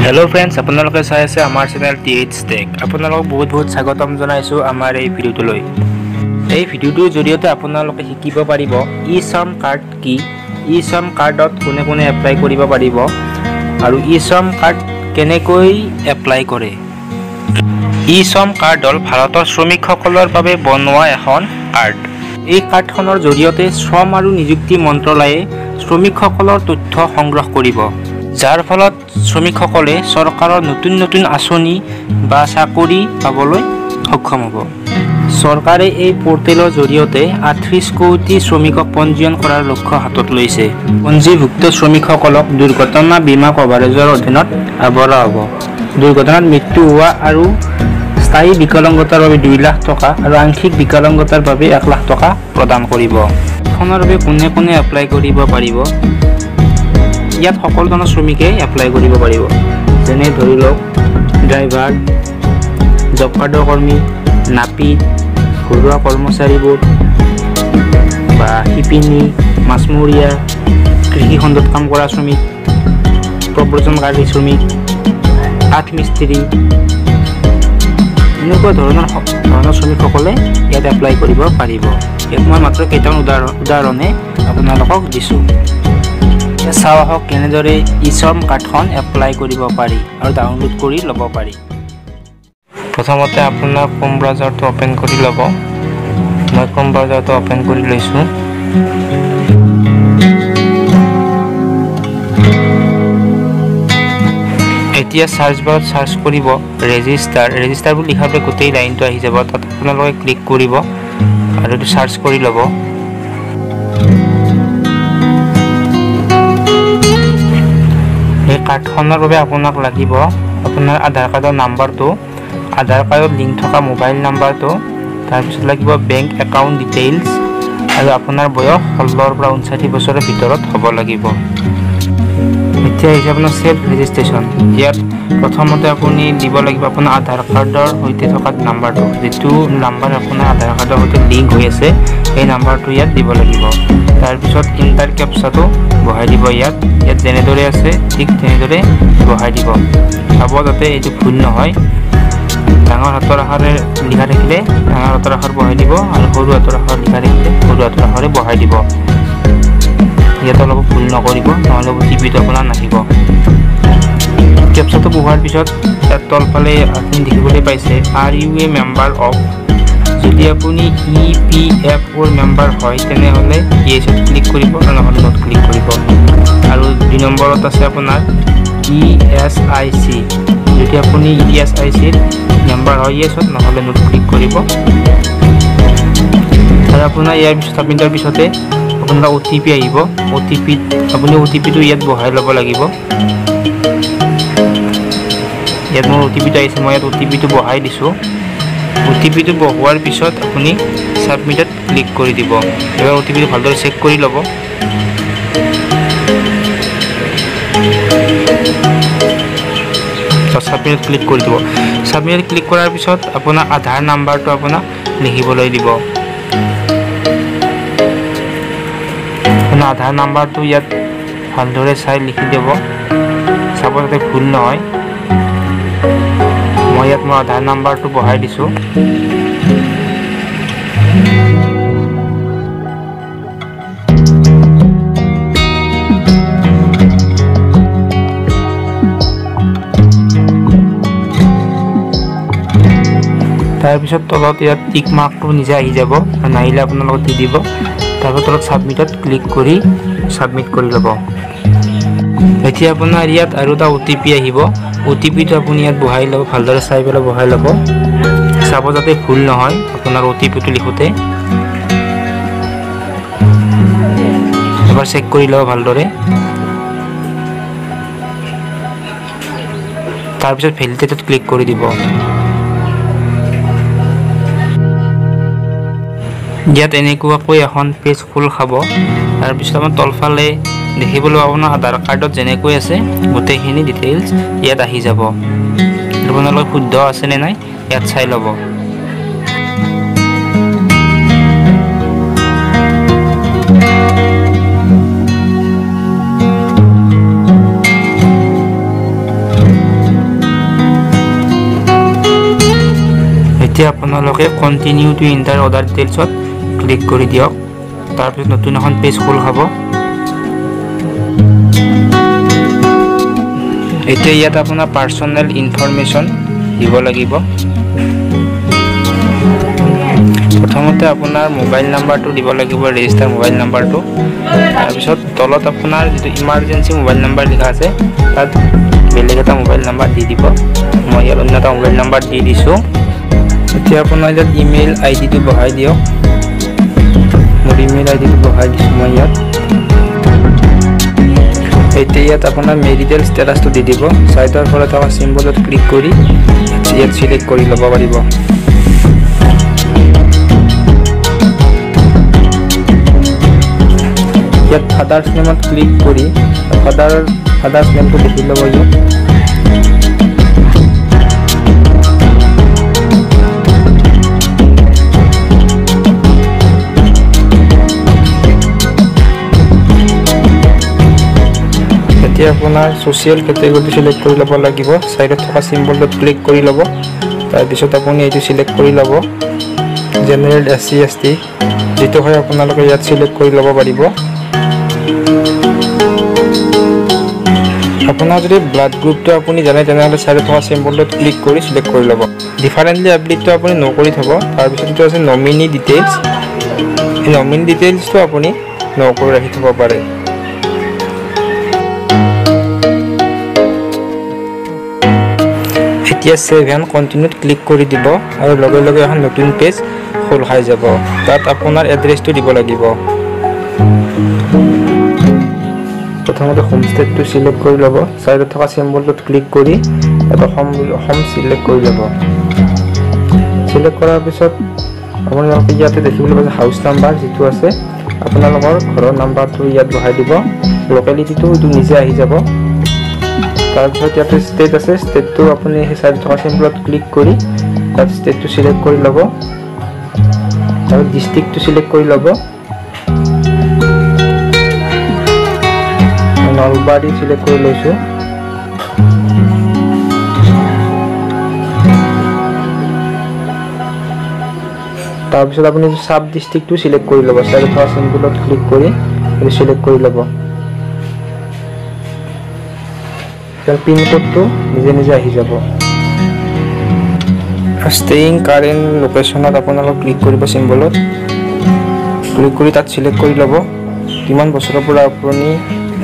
Hello friends আপোনালোকে চাই আছে আমাৰ চেনেল TH Tech আপোনালোকক বহুত স্বাগতম জনাইছো আমাৰ এই ভিডিওটোলৈ এই ভিডিওটোৰ জৰিয়তে আপোনালোকে শিকিব পাৰিব ই-শ্ৰম কাৰ্ড কি ই-শ্ৰম কাৰ্ডত কোনে এপ্লাই কৰিব পাৰিব আৰু ই-শ্ৰম কাৰ্ড কেনেকৈ এপ্লাই কৰে ই-শ্ৰম কাৰ্ড হ'ল ভাৰতৰ শ্ৰমিকসকলৰ বাবে বনোৱা এখন কাৰ্ড এই কাৰ্ডখনৰ জৰিয়তে শ্ৰম আৰু নিযুক্তি মন্ত্ৰালয়ে শ্ৰমিকসকলৰ তথ্য সংগ্ৰহ কৰিব যাৰ ফলত শ্ৰমিকসকলে চৰকাৰৰ নতুন আঁচনি বা চাকৰি পাবলৈ সক্ষম হ'ব চৰকাৰে এই পোৰ্টেলৰ জৰিয়তে 38 কোটি শ্ৰমিকক পঞ্জীয়ন কৰাৰ লক্ষ্য হাতত লৈছে পঞ্জীভুক্ত শ্ৰমিকসকলক দুৰ্ঘটনা বীমা কভাৰেজৰ অধীনত আৱৰা হ'ব দুৰ্ঘটনাত মৃত্যু হোৱা আৰু স্থায়ী বিকলাংগতাৰ বাবে 2 লাখ টকা আৰু আংশিক বিকলাংগতাৰ বাবে 1 লাখ টকা প্ৰদান কৰিব খনৰ বাবে কোনে এপ্লাই কৰিব পাৰিব ইয়াত সকলো ধৰণৰ শ্ৰমিকে এপ্লাই কৰিব পাৰিব যেনে ধৰি লওক ড্ৰাইভাৰ জব কাৰ্ডৰ কৰ্মী নাপিত ঘৰুৱা কৰ্মচাৰীবোৰ বা শিপিনী মাছমৰীয়া কৃষি খণ্ডত কাম কৰা শ্ৰমিক প্ৰব্ৰজনকাৰী শ্ৰমিক কাঠ মিস্ত্ৰী এনেকুৱা ধৰণৰ শ্ৰমিকসকলে ইয়াত এপ্লাই কৰিব পাৰিব ইয়াত মই মাত্ৰ কেইটামান উদাহৰণে আপোনালোকক দিছোঁ চাও আহক কেনেদৰে ই-শ্ৰম কাৰ্ডখন এপ্লাই কৰিব পাৰি আৰু ডাউনলোড কৰি ল'ব পাৰি প্ৰথমতে আপোনাৰ ক্ৰোম ব্ৰাউজাৰটো ওপেন কৰি ল'ব মই ক্ৰোম ব্ৰাউজাৰটো ওপেন কৰি লৈছো এতিয়া সাৰ্চ বাৰত সাৰ্চ কৰিব ৰেজিষ্টাৰ বুলি লিখাতে গোটেই লাইনটো আহি যাব তাত আপোনালোকে ক্লিক কৰিব আৰু এটো সাৰ্চ কৰি ল'ব এই কাৰ্ডখনৰ বাবে আপোনাক লাগিব আপোনাৰ আধাৰ কাৰ্ডৰ নাম্বাৰটো আধাৰ কাৰ্ডত লিংক থকা মোবাইল নাম্বাৰটো তাৰ পিছত লাগিব বেংক একাউণ্ট ডিটেইলছ আৰু আপোনাৰ বয়স 16 পৰা 59 বছৰৰ ভিতৰত হ'ব লাগিব এতিয়া এই আপোনাৰ সেলফ ৰেজিষ্ট্ৰেচন ইয়াত প্ৰথমতে আপুনি দিব লাগিব আপোনাৰ আধাৰ কাৰ্ডৰ সৈতে থকা নাম্বাৰটো যেটো নাম্বাৰ আপোনাৰ আধাৰ কাৰ্ডৰ সৈতে লিংক হৈ আছে এই নাম্বাৰটো ইয়াত দিব লাগিব তাৰ পিছত ইন্টাৰ ক্যাপচাটো বহাই দিব ইয়াত যেনেদৰে আছে ঠিক তেনেদৰে বহাই দিব চাব যাতে এইটো ভুল নহয় ডাঙৰ হাতৰ আখৰে লিখা থাকিলে ডাঙৰ হাতৰ আখৰ বহাই দিব আৰু সৰু হাতৰ আখৰ লিখা থাকিলে সৰু হাতৰ আখৰে বহাই দিব ইয়াত অলপ ভুল নকৰিব নহলে টিপিটো আপোনাৰ নাহিব ক্যাপচাটো বহাৰ পিছত তাত তলফালে আপুনি দেখিবলৈ পাইছে are you a member of যদি আপুনি EPFO মেম্বাৰ হয় তেনেহলে ইয়েছত ক্লিক কৰিব নহলে নট ক্লিক কৰিব আৰু 2 নম্বৰত আছে আপোনাৰ ESIC যদি আপুনি ESIC মেম্বাৰ হয় ইয়েছত নহলে নট ক্লিক কৰিব আৰু আপোনাৰ ইয়াৰ পিছত সাবমিটৰ পিছতে আপোনাৰ OTP আহিব আপুনি OTP টো ইয়াত বহাই ল'ব লাগিব ইয়াত মোৰ OTP টো আহিছে মই ইয়াত OTP টো বহাই দিছো OTP টো বহোৱাৰ পিছত আপুনি সাবমিটত ক্লিক কৰি দিব এবাৰ OTP টো ভালদৰে চেক কৰি ল'ব সাবমিট ক্লিক কৰি দিব সাবমিট ক্লিক কৰাৰ পিছত আপোনাৰ আধাৰ নাম্বাৰটো আপোনাক লিখিবলৈ দিব আপোনাৰ আধাৰ নাম্বাৰটো ইয়াত ভালদৰে চাই লিখি দিব চাব যাতে ভুল নহয় মই ইয়াত মোৰ আধাৰ নাম্বাৰটো বহাই দিছো তাৰ পিছত তলত ইয়াত টিক মাৰ্কটো নিজে আহি যাব নাহিলে আপোনাৰ লগত দি দিব তাৰপিছত তলত সাবমিটত ক্লিক কৰি সাবমিট কৰি ল'ব এতিয়া আপোনাৰ ইয়াত আৰু এটা OTP আহিব OTP টো আপুনি ইয়াত বহাই ল'ব ভালদৰে চাই পেলাই বহাই ল'ব চাব যাতে ভুল নহয় আপোনাৰ OTP টো লিখোতে এবাৰ চেক কৰি ল'ব ভালদৰে তাৰপিছত ভেলিডেটত ক্লিক কৰি দিব ইয়াত এনেকুৱাকৈ এখন পেজ খোল খাব তাৰ পিছত আমাৰ তলফালে দেখিবলৈ আপোনাৰ আধাৰ কাৰ্ডত যেনেকৈ আছে গোটেইখিনি ডিটেইলছ ইয়াত আহি যাব আপোনালোকৰ শুদ্ধ আছে নে নাই ইয়াত চাই ল'ব এতিয়া আপোনালোকে কন্টিনিউ টু এন্টাৰ অৰ্ডাৰ ডিটেইলছত ক্লিক কৰি দিয়ক। তাৰপিছত নতুন এখন পেজ খোল খাব। এতিয়া ইয়াত আপোনাৰ পাৰ্চনেল ইনফৰমেশ্যন দিব লাগিব। প্ৰথমতে আপোনাৰ মোবাইল নাম্বাৰটো দিব লাগিব, ৰেজিষ্টাৰ মোবাইল নাম্বাৰটো। তাৰপিছত তলত আপোনাৰ যিটো ইমাৰ্জেঞ্চি মোবাইল নাম্বাৰ লিখা আছে তাত বেলেগ এটা মোবাইল নাম্বাৰ দি দিব। মই ইয়াত অন্য এটা মোবাইল নাম্বাৰ দি দিছোঁ। এতিয়া আপোনাৰ ইয়াত ইমেইল আইডিটো বহাই দিয়ক। মোৰ ইমেইল আইডিটো বহাই দিছোঁ মই ইয়াত। এতিয়া ইয়াত আপোনাৰ মেৰিটেল ষ্টেটাছটো দি দিব। চাইডৰ পৰা থকা চিম্বলত ক্লিক কৰি ইয়াত চিলেক্ট কৰি ল'ব পাৰিব। ইয়াত ফাদাৰ্ছ নেমত ক্লিক কৰি ফাদাৰ্ছ নেমটো লিখি ল'ব ইয়াত। এতিয়া আপোনাৰ ছ'চিয়েল কেটেগৰীটো চিলেক্ট কৰি ল'ব লাগিব। চাইডত থকা চিম্বলটোত ক্লিক কৰি ল'ব। তাৰপিছত আপুনি এইটো চিলেক্ট কৰি ল'ব, জেনেৰেল SC ST যিটো হয় আপোনালোকে ইয়াত চিলেক্ট কৰি ল'ব পাৰিব। আপোনাৰ যদি ব্লাড গ্ৰুপটো আপুনি জানে তেনেহ'লে চাইডত থকা চিম্বলটোত ক্লিক কৰি চিলেক্ট কৰি ল'ব। ডিফাৰেণ্টলি আপডেটটো আপুনি নকৰি থ'ব। তাৰপিছত এইটো আছে নমিনি ডিটেইলছ। এই নমিনি ডিটেইলছটো আপুনি নকৰি ৰাখি থ'ব পাৰে। এতিয়া ছেভ এণ্ড কণ্টিনিউত ক্লিক কৰি দিব আৰু লগে লগে এখন নতুন পেজ খোল খাই যাব। তাত আপোনাৰ এড্ৰেছটো দিব লাগিব। প্ৰথমতে হোমষ্টেটো চিলেক্ট কৰি ল'ব। চাইডত থকা চিম্বলটোত ক্লিক কৰি এটা হোম চিলেক্ট কৰি ল'ব। চিলেক্ট কৰাৰ পিছত আপোনালোকে ইয়াতে দেখিবলৈ পাইছে হাউচ নাম্বাৰ যিটো আছে আপোনালোকৰ ঘৰৰ নাম্বাৰটো ইয়াত বহাই দিব। লোকেলিটিটো এইটো নিজে আহি যাব। তাৰপিছত ইয়াতে ষ্টেট আছে, ষ্টেটটো আপুনি সেই চাইডত থকা চিম্বলত ক্লিক কৰি তাত ষ্টেটটো চিলেক্ট কৰি ল'ব আৰু ডিষ্ট্ৰিক্টটো চিলেক্ট কৰি ল'ব। নলবাৰী চিলেক্ট কৰি লৈছোঁ। তাৰপিছত আপুনি চাব ডিষ্ট্ৰিক্টটো চিলেক্ট কৰি ল'ব। চাইডত থকা চিম্বলত ক্লিক কৰি সেইটো চিলেক্ট কৰি ল'ব। পিনক'ডটো নিজে নিজে আহি যাব। ষ্টেইং কাৰেণ্ট লোকেশ্যনত আপোনালোক ক্লিক কৰিব চিম্বলত। ক্লিক কৰি তাত চিলেক্ট কৰি ল'ব কিমান বছৰৰ পৰা আপুনি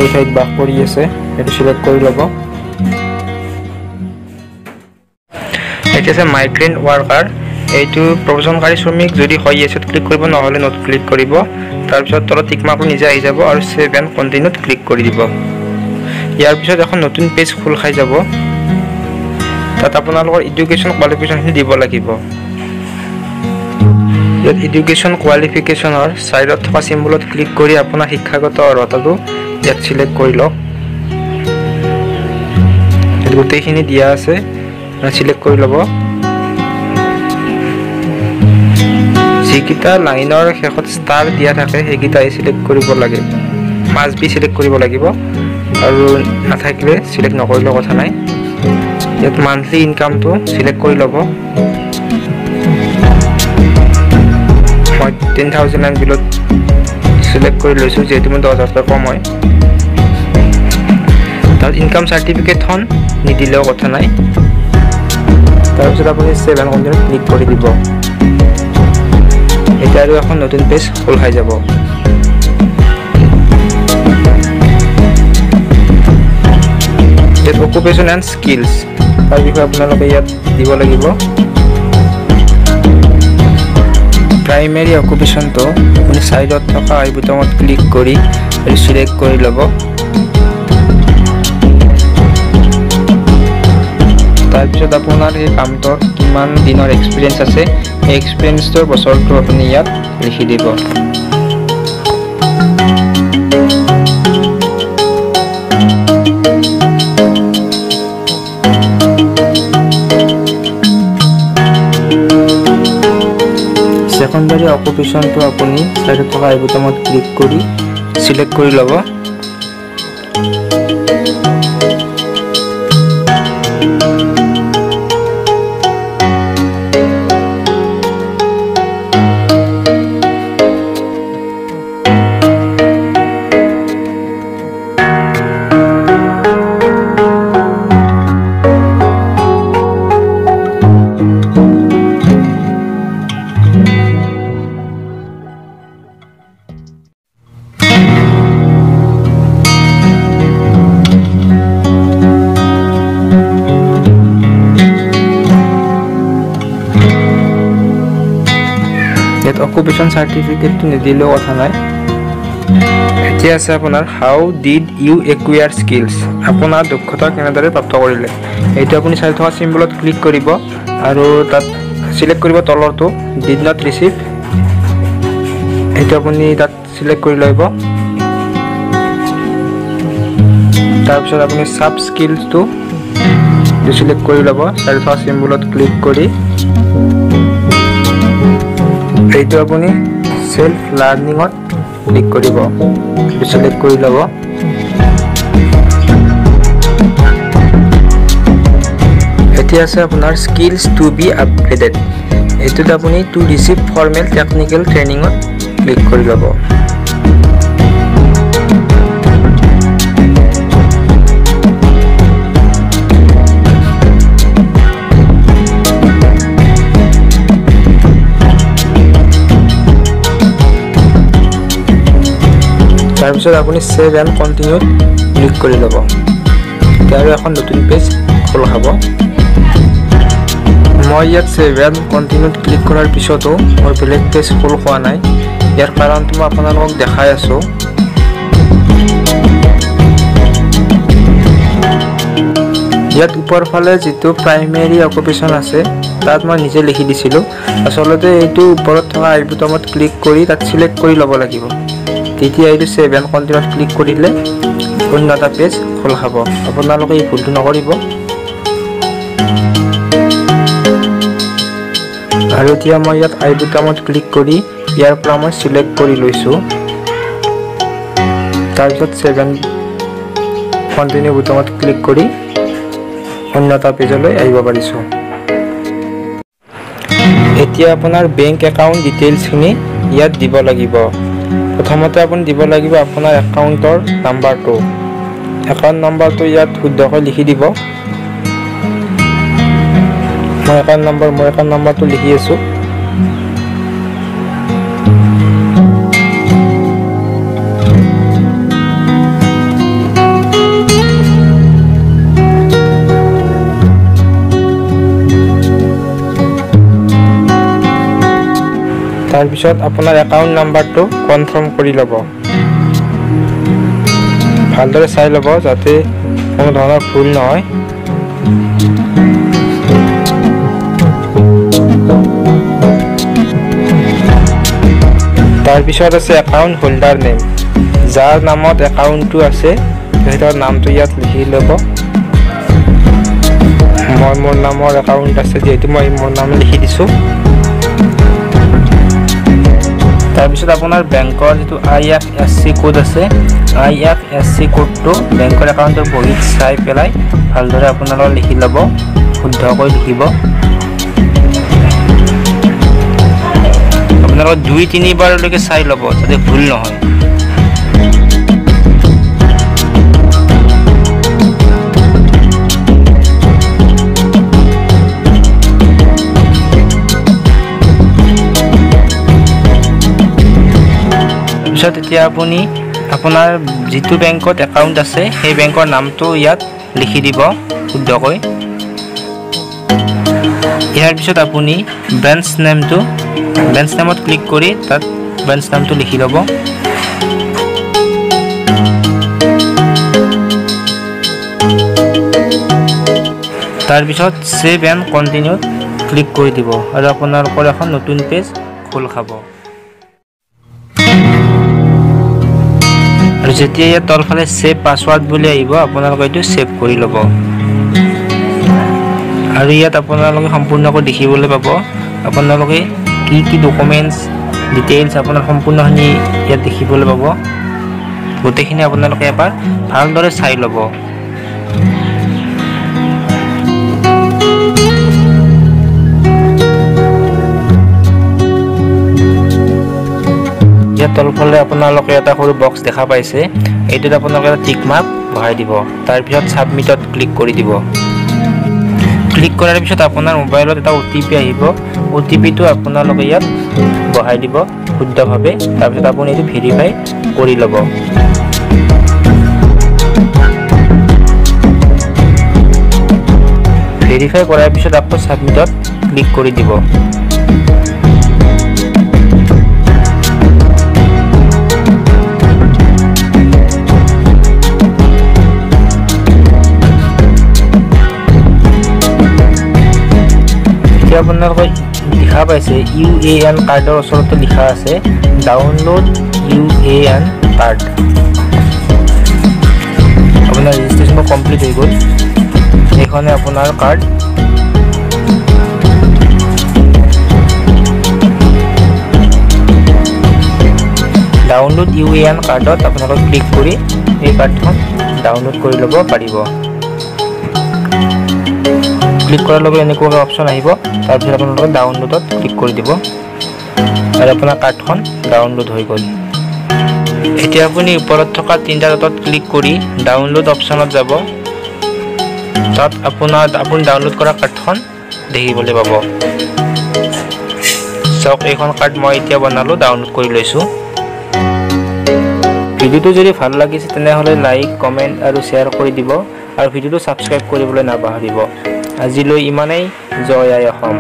এই ঠাইত বাস কৰি আছে সেইটো চিলেক্ট কৰি ল'ব। এতিয়া আছে মাইগ্ৰেণ্ট ৱাৰ্কাৰ। এইটো প্ৰব্ৰজনকাৰী শ্ৰমিক যদি হয় য়েছত ক্লিক কৰিব, নহ'লে নট ক্লিক কৰিব। তাৰপিছত তলত টিক মাৰ্কটো নিজে আহি যাব আৰু ছেভ এণ্ড কণ্টিনিউত ক্লিক কৰি দিব। ইয়াৰ পিছত এখন নতুন পেজ খোল খাই যাব। তাত আপোনালোকৰ এডুকেশ্যন কোৱালিফিকেশ্যনখিনি দিব লাগিব। ইয়াত এডুকেশ্যন কোৱালিফিকেশ্যনৰ চাইডত থকা চিম্বলত ক্লিক কৰি আপোনাৰ শিক্ষাগত অৰ্হতাটো ইয়াত চিলেক্ট কৰি লওক। গোটেইখিনি দিয়া আছে, চিলেক্ট কৰি ল'ব। যিকেইটা লাইনৰ শেষত ষ্টাৰ দিয়া থাকে সেইকেইটাই চিলেক্ট কৰিব লাগে। মাষ্ট বি চিলেক্ট কৰিব লাগিব আৰু নাথাকিলে চিলেক্ট নকৰিলেও কথা নাই। ইয়াত মান্থলি ইনকামটো চিলেক্ট কৰি ল'ব। মই 10,000 এণ্ড বিলত চিলেক্ট কৰি লৈছোঁ যিহেতু মোৰ 10,000 কম হয়। তাত ইনকাম চাৰ্টিফিকেটখন নিদিলেও কথা নাই। তাৰপিছত আপুনি ছেভ এণ্ড কণ্টিনিউত ক্লিক কৰি দিব। এতিয়া আৰু এখন নতুন পেজ খোল খাই যাব। ইয়াত অকুপেশ্যন এণ্ড স্কিলছ তাৰ বিষয়ে আপোনালোকে ইয়াত দিব লাগিব। প্ৰাইমেৰী অকুপেশ্যনটো আপুনি চাইডত থকা আই বুটামত ক্লিক কৰি চিলেক্ট কৰি ল'ব। তাৰপিছত আপোনাৰ এই কামটোত কিমান দিনৰ এক্সপিৰিয়েঞ্চ আছে সেই এক্সপিৰিয়েঞ্চটোৰ বছৰটো আপুনি ইয়াত লিখি দিব। সেকেন্ডাৰী অকুপেশ্যনটো আপুনি চাইডত থকা আই বুটামত ক্লিক কৰি চিলেক্ট কৰি ল'ব। অকুপেশ্যন চাৰ্টিফিকেটটো নিদিলেও কথা নাই। এতিয়া আছে আপোনাৰ হাউ ডিড ইউ একুয়াৰ স্কিলছ, আপোনাৰ দক্ষতা কেনেদৰে প্ৰাপ্ত কৰিলে। এইটো আপুনি চাই থকা চিম্বলত ক্লিক কৰিব আৰু তাত সিলেক্ট কৰিব তলৰটো ডিড নট ৰিচিভ, এইটো আপুনি তাত সিলেক্ট কৰি ল'ব। তাৰপিছত আপুনি সাব স্কিলছটো সিলেক্ট কৰি ল'ব, চাই থকা চিম্বলত ক্লিক কৰি এইটো আপুনি সেল্ফ লাৰ্ণিঙত ক্লিক কৰিব, সিলেক্ট কৰি ল'ব। এতিয়া আছে আপোনাৰ স্কিলছ টু বি আপগ্ৰেডেড, এইটোত আপুনি টু ৰিচিভ ফৰ্মেল টেকনিকেল ট্ৰেইনিঙত ক্লিক কৰি ল'ব। তাৰপিছত আপুনি সেভ এণ্ড কণ্টিনিউত ক্লিক কৰি ল'ব, আৰু এখন নতুন পেজ খোল খাব। মই ইয়াত সেভ এণ্ড কণ্টিনিউত ক্লিক কৰাৰ পিছতো মোৰ বেলেগ পেজ খোল খোৱা নাই, ইয়াৰ কাৰণটো মই আপোনালোকক দেখাই আছোঁ। ইয়াত ওপৰ ফালে যিটো প্ৰাইমেৰী অকুপেশ্যন আছে তাত মই নিজে লিখি দিছিলোঁ, আচলতে এইটো ওপৰত থকা আই বুটামত ক্লিক কৰি তাত সিলেক্ট কৰি ল'ব লাগিব, তেতিয়া এইটো সেভ এণ্ড কণ্টিনিউত ক্লিক কৰিলে অন্য এটা পেজ খোল খাব। আপোনালোকে এই ভুলটো নকৰিব। আৰু এতিয়া মই ইয়াত আই বুটামত ক্লিক কৰি ইয়াৰ পৰা মই সিলেক্ট কৰি লৈছোঁ, তাৰপিছত সেভ এণ্ড কণ্টিনিউ বুটামত ক্লিক কৰি অন্য এটা পেজলৈ আহিব পাৰিছোঁ। এতিয়া আপোনাৰ বেংক একাউণ্ট ডিটেইলছখিনি ইয়াত দিব লাগিব। প্ৰথমতে আপুনি দিব লাগিব আপোনাৰ একাউণ্টৰ নাম্বাৰটো, একাউণ্ট নাম্বাৰটো ইয়াত শুদ্ধকৈ লিখি দিব। মই একাউণ্ট নাম্বাৰটো লিখি আছোঁ। তাৰপিছত আপোনাৰ একাউণ্ট নাম্বাৰটো কনফাৰ্ম কৰি ল'ব, ভালদৰে চাই ল'ব যাতে কোনো ধৰণৰ ভুল নহয়। তাৰপিছত আছে একাউণ্ট হোল্ডাৰ নেম, যাৰ নামত একাউণ্টটো আছে তেখেতৰ নামটো ইয়াত লিখি ল'ব। মই মোৰ নামৰ একাউণ্ট আছে যিহেতু মই মোৰ নাম লিখি দিছোঁ। তাৰপিছত আপোনাৰ বেংকৰ যিটো IFSC কোড আছে, IFSC কোডটো বেংকৰ একাউণ্টৰ বহীত চাই পেলাই ভালদৰে আপোনালোকে লিখি ল'ব, শুদ্ধকৈ লিখিব। আপোনালোকে 2-3 বাৰলৈকে চাই ল'ব যাতে ভুল নহয়। তাৰপিছত এতিয়া আপুনি আপোনাৰ যিটো বেংকত একাউণ্ট আছে সেই বেংকৰ নামটো ইয়াত লিখি দিব শুদ্ধকৈ। ইয়াৰ পিছত আপুনি ব্ৰাঞ্চ নেমত ক্লিক কৰি তাত ব্ৰাঞ্চ নামটো লিখি ল'ব। তাৰপিছত সেভ এণ্ড কণ্টিনিউত ক্লিক কৰি দিব আৰু আপোনালোকৰ এখন নতুন পেজ খোল খাব। আৰু যেতিয়া ইয়াত তলফালে সেভ পাছৱাৰ্ড বুলি আহিব আপোনালোকে এইটো সেভ কৰি ল'ব। আৰু ইয়াত আপোনালোকে সম্পূৰ্ণকৈ দেখিবলৈ পাব আপোনালোকে কি ডকুমেণ্টছ ডিটেইলছ আপোনাৰ সম্পূৰ্ণখিনি ইয়াত দেখিবলৈ পাব। গোটেইখিনি আপোনালোকে এবাৰ ভালদৰে চাই ল'ব। ইয়াত তলফালে আপোনালোকে এটা সৰু বক্স দেখা পাইছে, এইটোত আপোনালোকে এটা টিক মাৰ্ক বহাই দিব, তাৰপিছত ছাবমিটত ক্লিক কৰি দিব। ক্লিক কৰাৰ পিছত আপোনাৰ মোবাইলত এটা OTP আহিব, OTPটো আপোনালোকে ইয়াত বহাই দিব শুদ্ধভাৱে, তাৰপিছত আপুনি এইটো ভেৰিফাই কৰি ল'ব। ভেৰিফাই কৰাৰ পিছত আকৌ ছাবমিটত ক্লিক কৰি দিব। এতিয়া আপোনালোকে লিখা পাইছে UAN কাৰ্ডৰ ওচৰতে লিখা আছে ডাউনলোড UAN কাৰ্ড। আপোনাৰ ৰেজিষ্ট্ৰেশ্যন কমপ্লিট হৈ গ'ল। এইখনে আপোনাৰ কাৰ্ড। ডাউনলোড UAN কাৰ্ডত আপোনালোকে ক্লিক কৰি এই কাৰ্ডখন ডাউনলোড কৰি ল'ব পাৰিব। ক্লিক কৰাৰ লগে এনেকুৱা অপশ্যন আহিব, তাৰপিছত আপোনালোকে ডাউনলোডত ক্লিক কৰি দিব আৰু আপোনাৰ কাৰ্ডখন ডাউনলোড হৈ গ'ল। এতিয়া আপুনি ওপৰত থকা তিনিটা ডটত ক্লিক কৰি ডাউনলোড অপশ্যনত যাব। তাত আপুনি ডাউনলোড কৰা কাৰ্ডখন দেখিবলৈ পাব। চাওক এইখন কাৰ্ড মই এতিয়া বনালোঁ, ডাউনলোড কৰি লৈছোঁ। ভিডিওটো যদি ভাল লাগিছে তেনেহ'লে লাইক, কমেণ্ট আৰু শ্বেয়াৰ কৰি দিব আৰু ভিডিওটো ছাবস্ক্ৰাইব কৰিবলৈ নাপাহৰিব। আজিলৈ ইমানেই। জয় আই অসম।